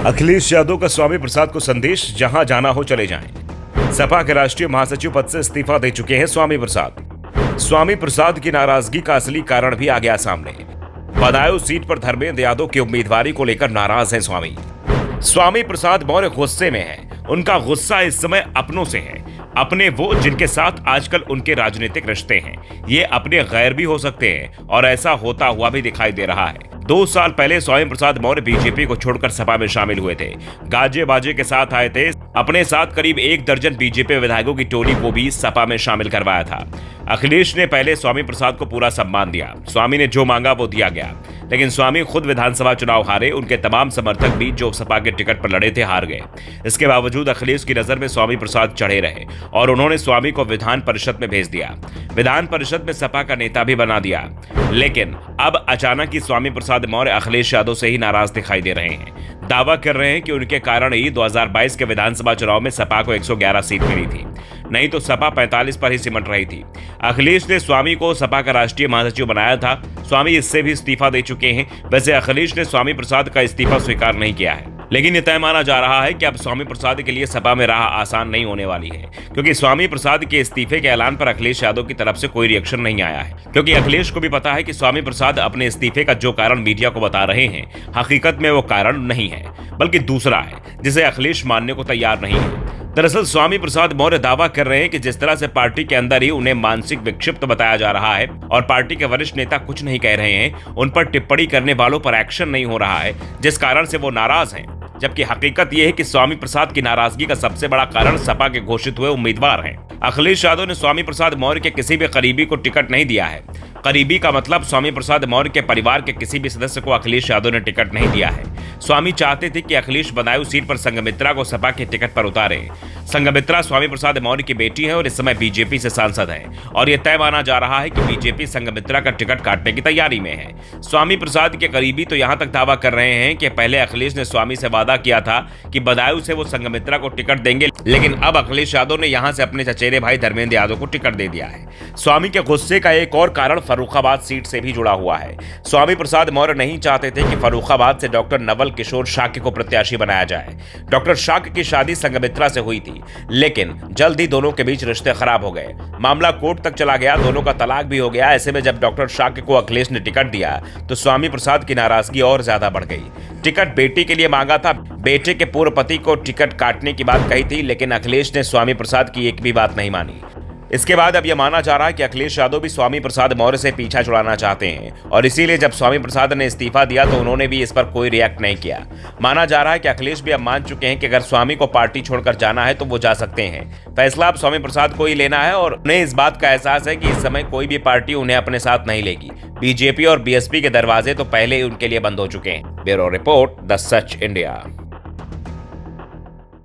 अखिलेश यादव का स्वामी प्रसाद को संदेश, जहां जाना हो चले जाएं। सपा के राष्ट्रीय महासचिव पद से इस्तीफा दे चुके हैं स्वामी प्रसाद। स्वामी प्रसाद की नाराजगी का असली कारण भी आ गया सामने। बदायूं सीट पर धर्मेंद्र यादव की उम्मीदवारी को लेकर नाराज हैं स्वामी प्रसाद मौर्य गुस्से में हैं। उनका गुस्सा इस समय अपनों से है, अपने वो जिनके साथ आजकल उनके राजनीतिक रिश्ते हैं। ये अपने गैर भी हो सकते हैं और ऐसा होता हुआ भी दिखाई दे रहा है। 2 साल पहले स्वामी प्रसाद मौर्य बीजेपी को छोड़कर सपा में शामिल हुए थे। गाजे बाजे के साथ आए थे। अपने साथ करीब 1 दर्जन बीजेपी विधायकों की टोली को भी सपा में शामिल करवाया था। अखिलेश ने पहले स्वामी प्रसाद को पूरा सम्मान दिया। स्वामी ने जो मांगा वो दिया गया, लेकिन स्वामी खुद विधानसभा चुनाव हारे। उनके तमाम समर्थक भी जो सपा के टिकट पर लड़े थे हार गए। इसके बावजूद अखिलेश की नजर में स्वामी प्रसाद चढ़े रहे और उन्होंने स्वामी को विधान परिषद में भेज दिया। विधान परिषद में सपा का नेता भी बना दिया। लेकिन अब अचानक ही स्वामी प्रसाद मौर्य अखिलेश यादव से ही नाराज दिखाई दे रहे हैं। दावा कर रहे हैं कि उनके कारण ही 2022 के विधानसभा चुनाव में सपा को 111 सीट मिली थी, नहीं तो सपा 45 पर ही सिमट रही थी। अखिलेश ने स्वामी को सपा का राष्ट्रीय महासचिव बनाया था। स्वामी इससे भी इस्तीफा दे चुके हैं। वैसे अखिलेश ने स्वामी प्रसाद का इस्तीफा स्वीकार नहीं किया है, लेकिन यह तय माना जा रहा है कि अब स्वामी प्रसाद के लिए सपा में राह आसान नहीं होने वाली है, क्योंकि स्वामी प्रसाद के इस्तीफे के ऐलान पर अखिलेश यादव की तरफ से कोई रिएक्शन नहीं आया है। क्योंकि अखिलेश को भी पता है कि स्वामी प्रसाद अपने इस्तीफे का जो कारण मीडिया को बता रहे हैं, हकीकत में वो कारण नहीं है, बल्कि दूसरा है, जिसे अखिलेश मानने को तैयार नहीं है। दरअसल स्वामी प्रसाद मौर्य दावा कर रहे हैं कि जिस तरह से पार्टी के अंदर ही उन्हें मानसिक विक्षिप्त बताया जा रहा है और पार्टी के वरिष्ठ नेता कुछ नहीं कह रहे हैं, उन पर टिप्पणी करने वालों पर एक्शन नहीं हो रहा है, जिस कारण से वो नाराज हैं। जबकि हकीकत यह है कि स्वामी प्रसाद की नाराजगी का सबसे बड़ा कारण सपा के घोषित हुए उम्मीदवार हैं। अखिलेश यादव ने स्वामी प्रसाद मौर्य के किसी भी करीबी को टिकट नहीं दिया है। करीबी का मतलब स्वामी प्रसाद मौर्य के परिवार के किसी भी सदस्य को अखिलेश यादव ने टिकट नहीं दिया है। स्वामी चाहते थे कि अखिलेश बदायूं सीट पर संघमित्रा को सपा के टिकट पर उतारे। संघमित्रा स्वामी प्रसाद मौर्य की बेटी है और इस समय बीजेपी से सांसद है और यह तय माना जा रहा है कि बीजेपी संघमित्रा का टिकट काटने की तैयारी में है। स्वामी प्रसाद के करीबी तो यहां तक दावा कर रहे हैं कि पहले अखिलेश ने स्वामी से वादा किया था कि बदायूं से वो संघमित्रा को टिकट देंगे, लेकिन अब अखिलेश यादव ने यहां से अपने चचेरे भाई धर्मेंद्र यादव को टिकट दे दिया है। स्वामी के गुस्से का एक और कारण फर्रुखाबाद सीट से भी जुड़ा हुआ है। स्वामी प्रसाद मौर्य नहीं चाहते थे कि फर्रुखाबाद से डॉक्टर नवल किशोर शाक्य को प्रत्याशी बनाया जाए। डॉक्टर शाक्य की शादी संघमित्रा से हुई थी, लेकिन जल्द ही दोनों के बीच रिश्ते खराब हो गए। मामला कोर्ट तक चला गया, दोनों का तलाक भी हो गया। ऐसे में जब डॉक्टर शाक्य को अखिलेश ने टिकट दिया तो स्वामी प्रसाद की नाराजगी और ज्यादा बढ़ गई। टिकट बेटी के लिए मांगा था, बेटे के पूर्व पति को टिकट काटने की बात कही थी, लेकिन अखिलेश ने स्वामी प्रसाद की एक भी बात नहीं मानी। इसके बाद अब यह माना जा रहा है कि अखिलेश यादव भी स्वामी प्रसाद मौर्य से पीछा छुड़ाना चाहते हैं और इसीलिए जब स्वामी प्रसाद ने इस्तीफा दिया तो उन्होंने भी इस पर कोई रिएक्ट नहीं किया। माना जा रहा है कि अखिलेश भी अब मान चुके हैं कि अगर स्वामी को पार्टी छोड़कर जाना है तो वो जा सकते हैं। फैसला अब स्वामी प्रसाद को ही लेना है और उन्हें इस बात का एहसास है कि इस समय कोई भी पार्टी उन्हें अपने साथ नहीं लेगी। बीजेपी और बीएसपी के दरवाजे तो पहले ही उनके लिए बंद हो चुके हैं। Bureau report, the such India.